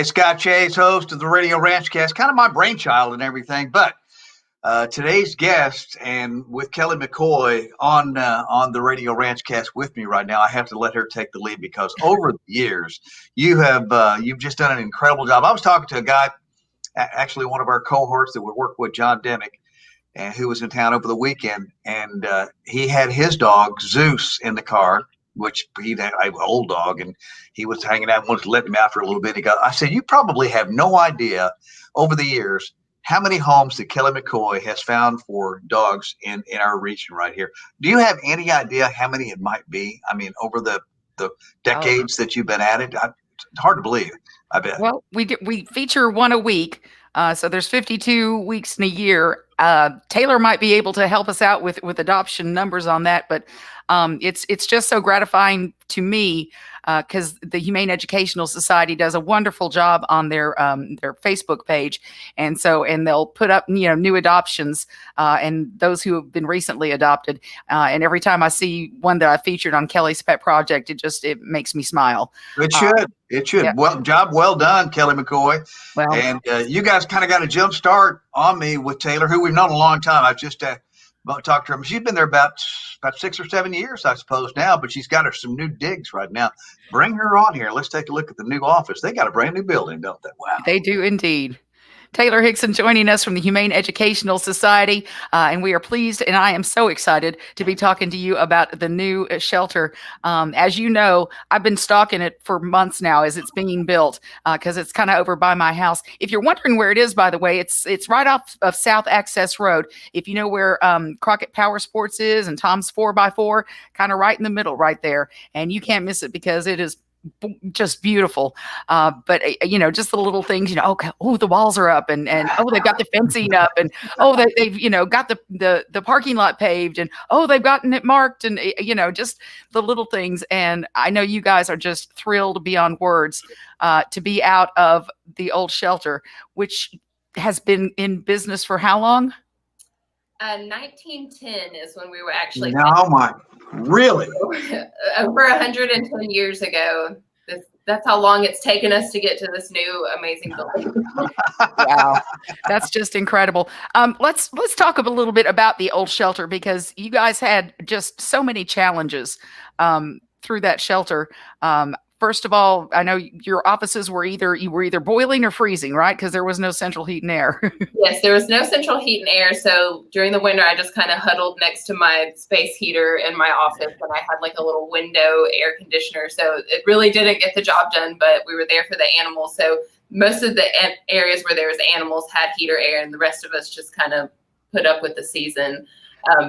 Hey, Scott Chase, host of the Radio Ranchcast, kind of my brainchild and everything. But today's guest, and with Kelly McCoy on the Radio Ranchcast with me right now, I have to let her take the lead because over the years you've just done an incredible job. I was talking to a guy, actually one of our cohorts that we work with, John Demick, and who was in town over the weekend, and he had his dog Zeus in the car, which he had an old dog, and he was hanging out, wanted to let him out for a little bit. I said, you probably have no idea over the years how many homes that Kelly McCoy has found for dogs in our region right here. Do you have any idea how many it might be? I mean, over the decades that you've been at it, it's hard to believe, I bet. Well, we feature one a week. So there's 52 weeks in a year. Taylor might be able to help us out with adoption numbers on that, but it's just so gratifying to me because the Humane Educational Society does a wonderful job on their Facebook page, and they'll put up new adoptions and those who have been recently adopted. And every time I see one that I featured on Kelly's Pet Project, it makes me smile. It should. It should. Yeah. Well, job well done, Kelly McCoy. Well, and you guys kind of got a jump start on me with Taylor, who we've known a long time. I've just talked to her. She's been there about 6 or 7 years, I suppose, now, but she's got her some new digs right now. Bring her on here. Let's take a look at the new office. They got a brand new building, don't they? Wow. They do indeed. Taylor Hixson joining us from the Humane Educational Society, and we are pleased, and I am so excited to be talking to you about the new shelter. As you know, I've been stalking it for months now as it's being built because it's kind of over by my house. If you're wondering where it is, by the way, it's right off of South Access Road. If you know where Crockett Power Sports is and Tom's 4x4, kind of right in the middle right there, and you can't miss it because it is just beautiful. But just the little things, the walls are up and they've got the fencing up and they've got the parking lot paved and they've gotten it marked and just the little things. And I know you guys are just thrilled beyond words to be out of the old shelter, which has been in business for how long? 1910 is when we were actually. Really? Over 110 years ago. That's how long it's taken us to get to this new amazing building. Wow, that's just incredible. Let's talk a little bit about the old shelter because you guys had just so many challenges through that shelter. First of all, I know your offices were either boiling or freezing, right? Because there was no central heat and air. Yes, there was no central heat and air. So during the winter, I just kind of huddled next to my space heater in my office, and I had like a little window air conditioner. So it really didn't get the job done, but we were there for the animals. So most of the areas where there was animals had heater air, and the rest of us just kind of put up with the season.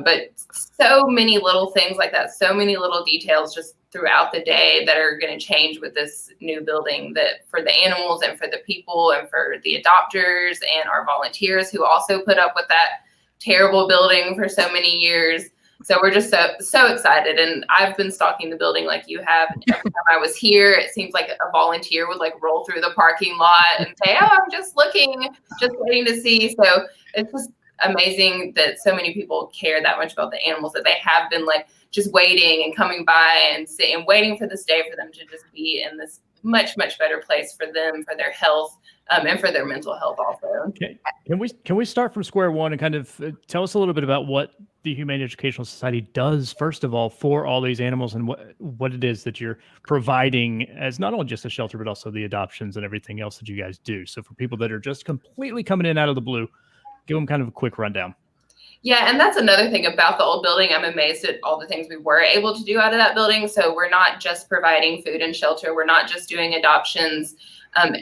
But so many little things like that, so many little details just throughout the day that are going to change with this new building, that for the animals and for the people and for the adopters and our volunteers who also put up with that terrible building for so many years. So we're just so excited. And I've been stalking the building like you have. Every time I was here, it seems like a volunteer would like roll through the parking lot and say, I'm just looking, just waiting to see. So it's just amazing that so many people care that much about the animals, that they have been like just waiting and coming by and waiting for this day for them to just be in this much, much better place for them, for their health, and for their mental health also. Okay. Can we start from square one and kind of tell us a little bit about what the Humane Educational Society does, first of all, for all these animals and what it is that you're providing as not only just a shelter, but also the adoptions and everything else that you guys do. So for people that are just completely coming in out of the blue, give them kind of a quick rundown. Yeah, and that's another thing about the old building. I'm amazed at all the things we were able to do out of that building. So we're not just providing food and shelter. We're not just doing adoptions.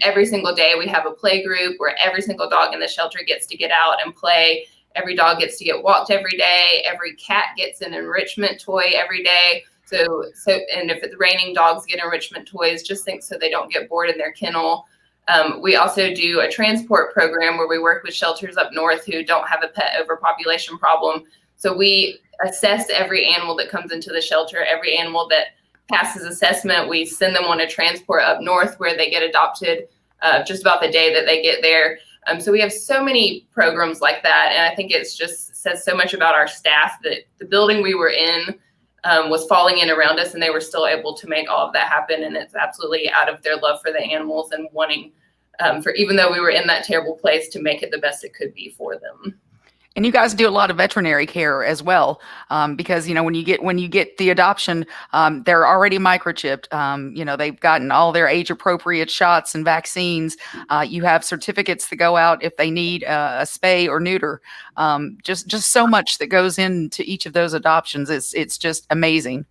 Every single day we have a play group where every single dog in the shelter gets to get out and play. Every dog gets to get walked every day. Every cat gets an enrichment toy every day. So and if it's raining, dogs get enrichment toys, just so they don't get bored in their kennel. We also do a transport program where we work with shelters up north who don't have a pet overpopulation problem. So we assess every animal that comes into the shelter. Every animal that passes assessment, we send them on a transport up north where they get adopted just about the day that they get there. So we have so many programs like that. And I think it's just says so much about our staff that the building we were in was falling in around us, and they were still able to make all of that happen. And it's absolutely out of their love for the animals and wanting for even though we were in that terrible place, to make it the best it could be for them. And you guys do a lot of veterinary care as well, because when you get the adoption, they're already microchipped. They've gotten all their age appropriate shots and vaccines. You have certificates that go out if they need a spay or neuter. Just so much that goes into each of those adoptions. It's just amazing.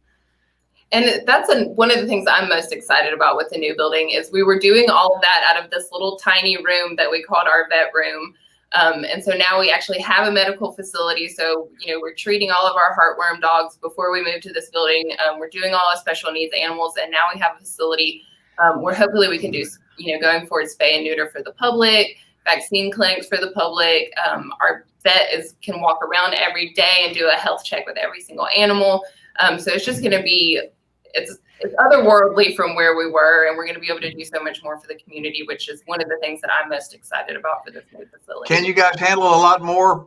And that's one of the things I'm most excited about with the new building is we were doing all of that out of this little tiny room that we called our vet room. And so now we actually have a medical facility. So, we're treating all of our heartworm dogs before we move to this building. We're doing all our special needs animals. And now we have a facility where hopefully we can do, going forward, spay and neuter for the public, vaccine clinics for the public. Our vet can walk around every day and do a health check with every single animal. So it's just going to be, it's otherworldly from where we were, and we're going to be able to do so much more for the community, which is one of the things that I'm most excited about for this new facility. Can you guys handle a lot more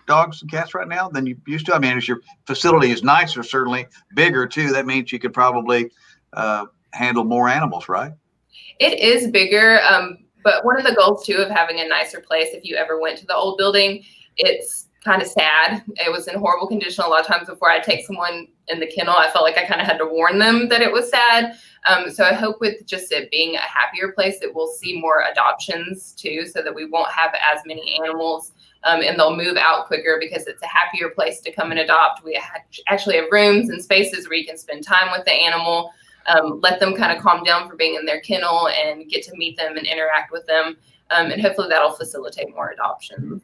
dogs and cats right now than you used to? I mean, as your facility is nicer, certainly bigger too, that means you could probably handle more animals, right? It is bigger, but one of the goals too of having a nicer place, if you ever went to the old building, it's kind of sad. It was in horrible condition. A lot of times before I take someone in the kennel, I felt like I kind of had to warn them that it was sad. So I hope with just it being a happier place that we'll see more adoptions too, so that we won't have as many animals, and they'll move out quicker because it's a happier place to come and adopt. We actually have rooms and spaces where you can spend time with the animal, let them kind of calm down for being in their kennel and get to meet them and interact with them. And hopefully that'll facilitate more adoptions.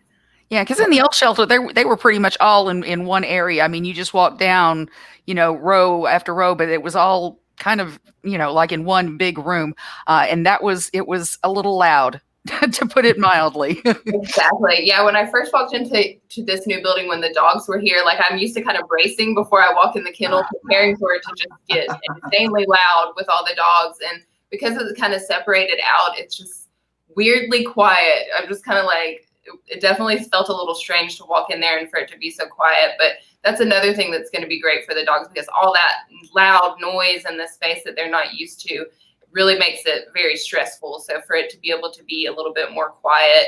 Yeah, because in the old shelter, they were pretty much all in one area. I mean, you just walk down, row after row, but it was all kind of, like in one big room. And it was a little loud, to put it mildly. Exactly. Yeah, when I first walked into this new building, when the dogs were here, like I'm used to kind of bracing before I walk in the kennel, preparing for it to just get insanely loud with all the dogs. And because it's kind of separated out, it's just weirdly quiet. I'm just kind of like, it definitely felt a little strange to walk in there and for it to be so quiet, but that's another thing that's going to be great for the dogs, because all that loud noise in the space that they're not used to really makes it very stressful. So for it to be able to be a little bit more quiet,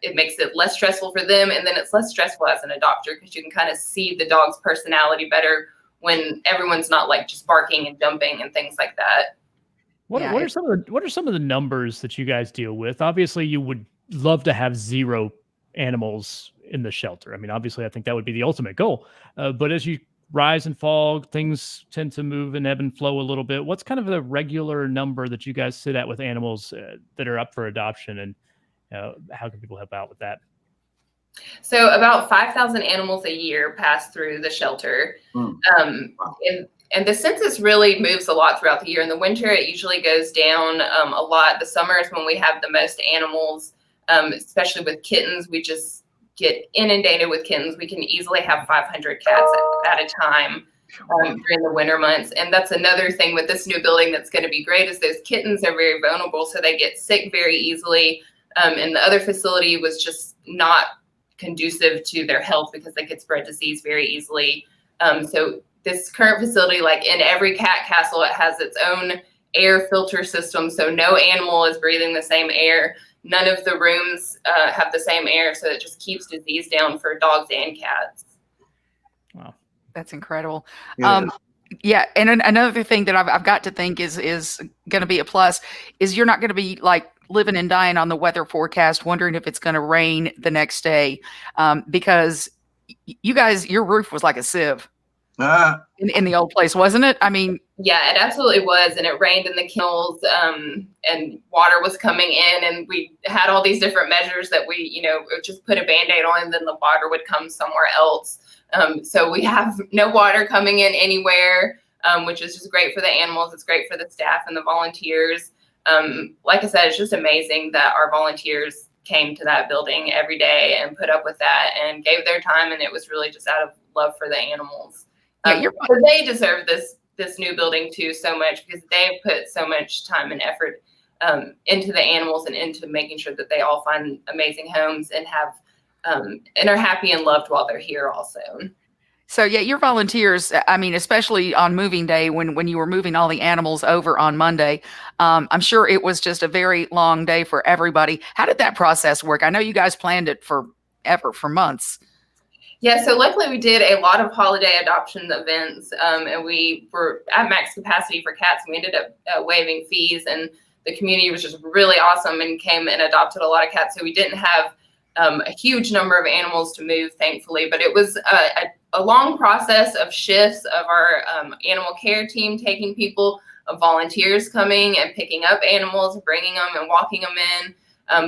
it makes it less stressful for them, and then it's less stressful as an adopter because you can kind of see the dog's personality better when everyone's not like just barking and jumping and things like that. What are some of the numbers that you guys deal with? Obviously, you would love to have 0 animals in the shelter. I mean, obviously, I think that would be the ultimate goal. But as you rise and fall, things tend to move and ebb and flow a little bit. What's kind of the regular number that you guys sit at with animals that are up for adoption, and how can people help out with that? So about 5,000 animals a year pass through the shelter. And the census really moves a lot throughout the year. In the winter, it usually goes down a lot. The summer is when we have the most animals. Especially with kittens, we just get inundated with kittens. We can easily have 500 cats at a time during the winter months. And that's another thing with this new building that's going to be great, is those kittens are very vulnerable, so they get sick very easily. And the other facility was just not conducive to their health because they could spread disease very easily. So this current facility, like in every cat castle, it has its own air filter system. So no animal is breathing the same air. None of the rooms have the same air, so it just keeps disease down for dogs and cats. Wow, that's incredible. Yeah. Yeah, and another thing that I've got to think is going to be a plus is you're not going to be like living and dying on the weather forecast, wondering if it's going to rain the next day, because you guys, your roof was like a sieve in the old place, wasn't it? I mean. Yeah, it absolutely was. And it rained in the kennels, and water was coming in, and we had all these different measures that we, just put a Band-Aid on, and then the water would come somewhere else. So we have no water coming in anywhere, which is just great for the animals. It's great for the staff and the volunteers. Like I said, it's just amazing that our volunteers came to that building every day and put up with that and gave their time. And it was really just out of love for the animals. So they deserve this new building too so much, because they put so much time and effort into the animals and into making sure that they all find amazing homes and have and are happy and loved while they're here also. So yeah, your volunteers, I mean, especially on moving day when you were moving all the animals over on Monday, I'm sure it was just a very long day for everybody. How did that process work? I know you guys planned it for months. Yeah, so luckily we did a lot of holiday adoption events, and we were at max capacity for cats. We ended up waiving fees, and the community was just really awesome and came and adopted a lot of cats. So we didn't have a huge number of animals to move, thankfully, but it was a long process of shifts of our animal care team taking people, of volunteers coming and picking up animals, bringing them and walking them in.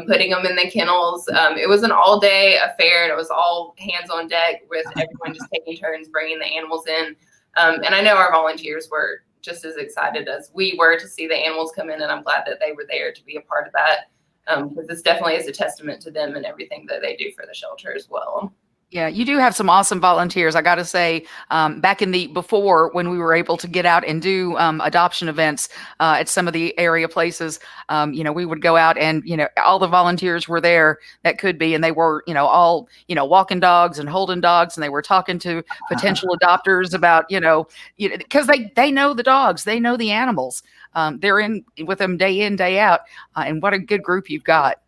Putting them in the kennels. It was an all-day affair, and it was all hands on deck with everyone just taking turns bringing the animals in. And I know our volunteers were just as excited as we were to see the animals come in, and I'm glad that they were there to be a part of that, because this definitely is a testament to them and everything that they do for the shelter as well. Yeah, you do have some awesome volunteers. I got to say, back in before when we were able to get out and do adoption events at some of the area places, we would go out and, all the volunteers were there that could be, and they were, all, walking dogs and holding dogs, and they were talking to potential adopters about, because they know the dogs, they know the animals. They're in with them day in, day out. And what a good group you've got.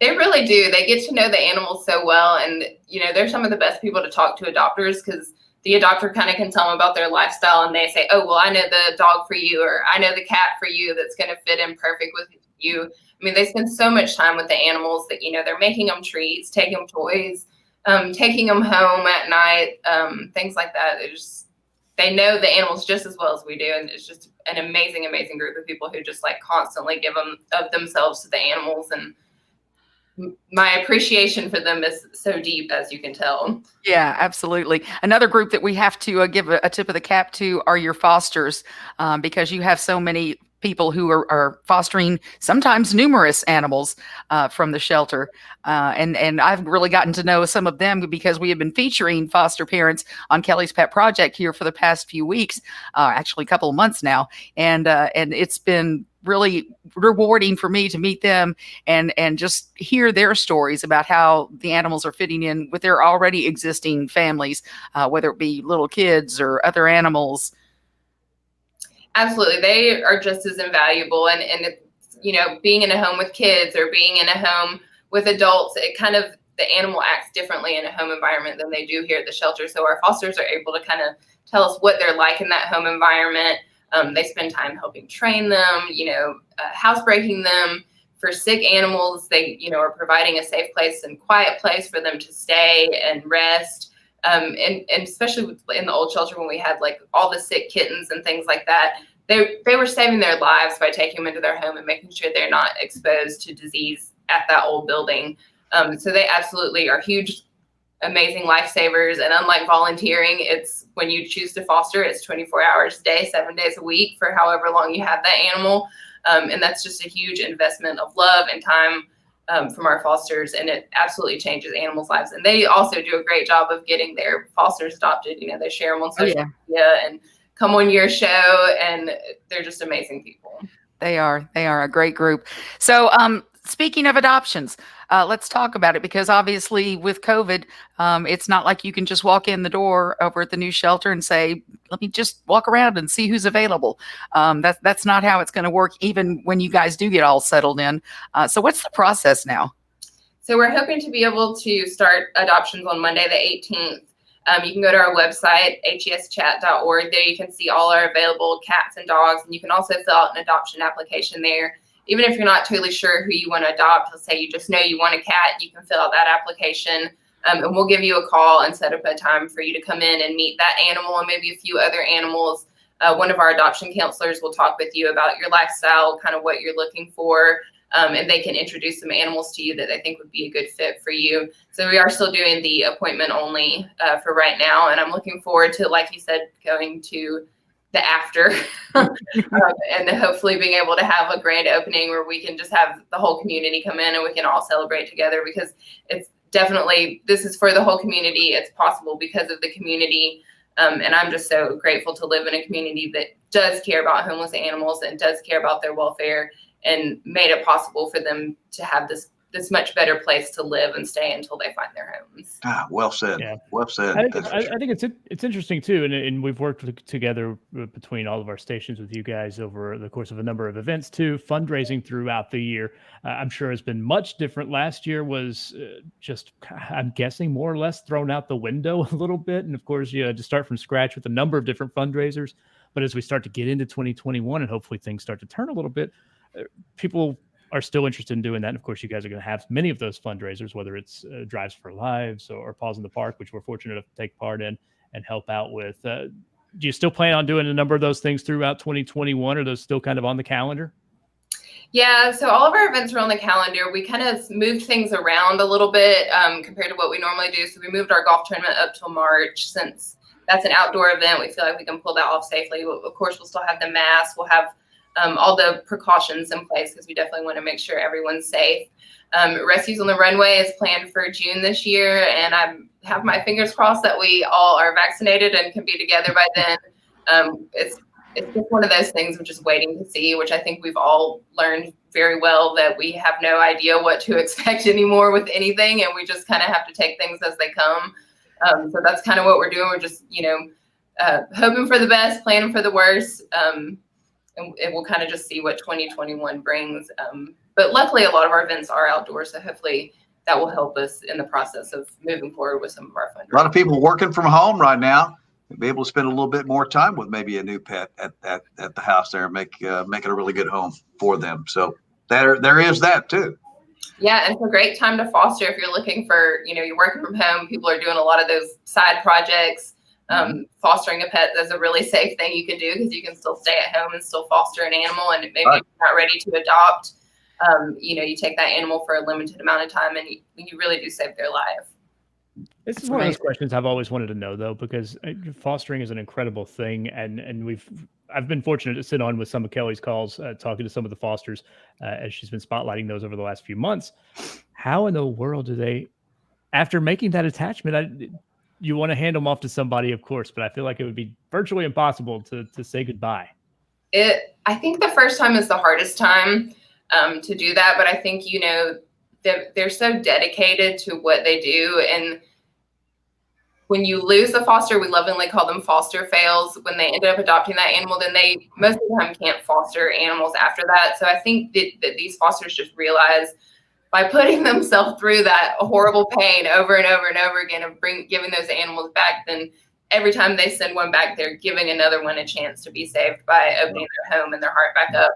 They really do. They get to know the animals so well. And, they're some of the best people to talk to adopters, because the adopter kind of can tell them about their lifestyle, and they say, oh, well, I know the dog for you, or I know the cat for you that's going to fit in perfect with you. I mean, they spend so much time with the animals that, they're making them treats, taking them toys, taking them home at night, things like that. They know the animals just as well as we do. And it's just an amazing, amazing group of people who just constantly give them of themselves to the animals. And my appreciation for them is so deep, as you can tell. Yeah, absolutely. Another group that we have to give a tip of the cap to are your fosters, because you have so many people who are fostering sometimes numerous animals from the shelter. And I've really gotten to know some of them because we have been featuring foster parents on Kelly's Pet Project here for the past few weeks, actually a couple of months now. And it's been really rewarding for me to meet them and just hear their stories about how the animals are fitting in with their already existing families, whether it be little kids or other animals. Absolutely. They are just as invaluable. And being in a home with kids or being in a home with adults, the animal acts differently in a home environment than they do here at the shelter. So our fosters are able to kind of tell us what they're like in that home environment. They spend time helping train them, housebreaking them. For sick animals, they, are providing a safe place and quiet place for them to stay and rest. And especially in the old shelter when we had all the sick kittens and things like that, they were saving their lives by taking them into their home and making sure they're not exposed to disease at that old building. So they absolutely are huge, amazing lifesavers. And unlike volunteering, it's when you choose to foster, it's 24 hours a day, 7 days a week for however long you have that animal. And that's just a huge investment of love and time from our fosters, and it absolutely changes animals' lives. And they also do a great job of getting their fosters adopted. They share them on social media and come on your show, and they're just amazing people. They are a great group. So, speaking of adoptions, let's talk about it, because obviously with COVID, it's not like you can just walk in the door over at the new shelter and say, let me just walk around and see who's available. That's not how it's going to work, even when you guys do get all settled in. So what's the process now? So we're hoping to be able to start adoptions on Monday, the 18th. You can go to our website, heschat.org. There you can see all our available cats and dogs, and you can also fill out an adoption application there. Even if you're not totally sure who you want to adopt, let's say you just know you want a cat, you can fill out that application, and we'll give you a call and set up a time for you to come in and meet that animal and maybe a few other animals. One of our adoption counselors will talk with you about your lifestyle, kind of what you're looking for, and they can introduce some animals to you that they think would be a good fit for you. So we are still doing the appointment only for right now, and I'm looking forward to, like you said, going to the after and hopefully being able to have a grand opening where we can just have the whole community come in and we can all celebrate together, because it's definitely, this is for the whole community. It's possible because of the community. And I'm just so grateful to live in a community that does care about homeless animals and does care about their welfare and made it possible for them to have this this much better place to live and stay until they find their homes. Well said. Yeah. Well said. I think it's interesting too, and we've worked together between all of our stations with you guys over the course of a number of events too, fundraising throughout the year. I'm sure has been much different. Last year was just, I'm guessing, more or less thrown out the window a little bit, and of course you had to start from scratch with a number of different fundraisers. But as we start to get into 2021 and hopefully things start to turn a little bit, people are still interested in doing that. And of course, you guys are going to have many of those fundraisers, whether it's Drives for Lives or Paws in the Park, which we're fortunate enough to take part in and help out with. Do you still plan on doing a number of those things throughout 2021? Are those still kind of on the calendar? Yeah, so all of our events are on the calendar. We kind of moved things around a little bit compared to what we normally do. So we moved our golf tournament up till March, since that's an outdoor event. We feel like we can pull that off safely. Of course, we'll still have the mask. We'll have all the precautions in place because we definitely want to make sure everyone's safe. Rescues on the Runway is planned for June this year, and I have my fingers crossed that we all are vaccinated and can be together by then. It's just one of those things of just waiting to see, which I think we've all learned very well that we have no idea what to expect anymore with anything, and we just kind of have to take things as they come. So that's kind of what we're doing. We're just, hoping for the best, planning for the worst. And we'll kind of just see what 2021 brings. But luckily, a lot of our events are outdoors, so hopefully that will help us in the process of moving forward with some of our fundraising. A lot of people working from home right now, be able to spend a little bit more time with maybe a new pet at the house there, and make it a really good home for them. So there is that too. Yeah, and it's a great time to foster if you're looking for, you're working from home. People are doing a lot of those side projects. Fostering a pet is a really safe thing you can do because you can still stay at home and still foster an animal. And maybe Right. you're not ready to adopt. You take that animal for a limited amount of time, and you really do save their life. This is one of those questions I've always wanted to know, though, because fostering is an incredible thing, and I've been fortunate to sit on with some of Kelly's calls, talking to some of the fosters as she's been spotlighting those over the last few months. How in the world do they, after making that attachment, you want to hand them off to somebody, of course, but I feel like it would be virtually impossible to say goodbye. I think the first time is the hardest time to do that, but I think, they're so dedicated to what they do. And when you lose the foster, we lovingly call them foster fails. When they ended up adopting that animal, then they most of the time can't foster animals after that. So I think that these fosters just realize, by putting themselves through that horrible pain over and over and over again of giving those animals back, then every time they send one back, they're giving another one a chance to be saved by opening their home and their heart back up.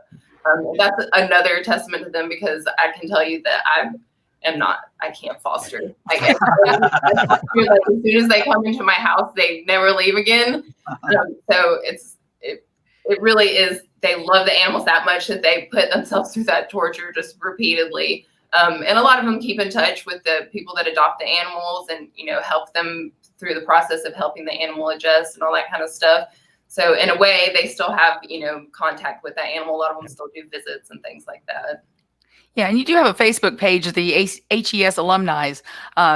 That's another testament to them, because I can tell you that I can't foster. Like, as soon as they come into my house, they never leave again. So it really is, they love the animals that much that they put themselves through that torture just repeatedly. And a lot of them keep in touch with the people that adopt the animals and, help them through the process of helping the animal adjust and all that kind of stuff. So in a way, they still have, contact with that animal. A lot of them still do visits and things like that. Yeah, and you do have a Facebook page, the HES alumni.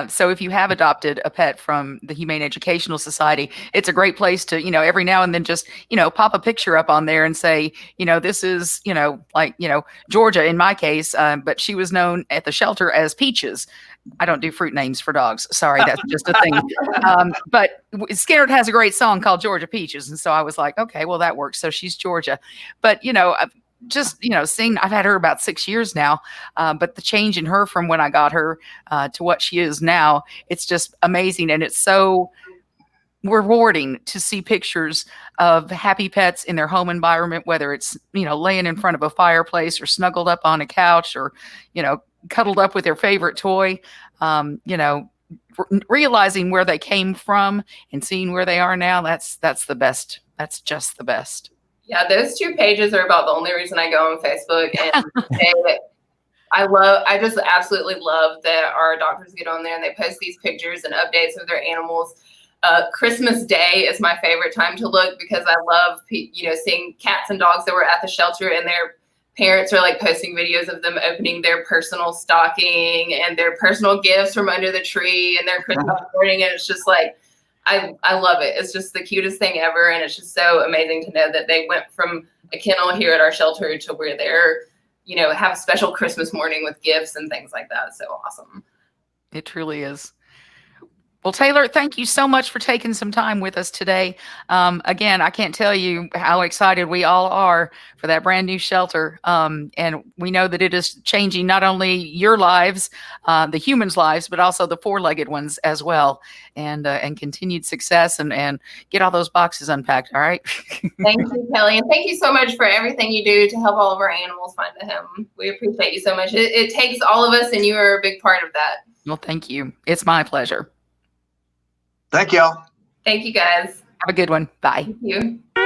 So if you have adopted a pet from the Humane Educational Society, it's a great place to, every now and then just, pop a picture up on there and say, this is, Georgia in my case, but she was known at the shelter as Peaches. I don't do fruit names for dogs. Sorry, that's just a thing. But Skinner has a great song called Georgia Peaches. And so I was like, okay, well, that works. So she's Georgia. But, just, seeing, I've had her about 6 years now, but the change in her from when I got her to what she is now, it's just amazing. And it's so rewarding to see pictures of happy pets in their home environment, whether it's, laying in front of a fireplace or snuggled up on a couch or, cuddled up with their favorite toy, realizing where they came from and seeing where they are now. That's the best. That's just the best. Yeah, those two pages are about the only reason I go on Facebook. And I just absolutely love that our doctors get on there and they post these pictures and updates of their animals. Christmas Day is my favorite time to look, because I love, seeing cats and dogs that were at the shelter and their parents are like posting videos of them opening their personal stocking and their personal gifts from under the tree and their Christmas morning. And it's just like, I love it. It's just the cutest thing ever. And it's just so amazing to know that they went from a kennel here at our shelter to where they're, have a special Christmas morning with gifts and things like that. So awesome. It truly is. Well, Taylor, thank you so much for taking some time with us today. Again, I can't tell you how excited we all are for that brand new shelter. And we know that it is changing not only your lives, the humans' lives, but also the four-legged ones as well. And continued success and get all those boxes unpacked. All right. Thank you, Kelly. And thank you so much for everything you do to help all of our animals find a home. We appreciate you so much. It takes all of us, and you are a big part of that. Well, thank you. It's my pleasure. Thank y'all. Thank you, guys. Have a good one. Bye. Thank you.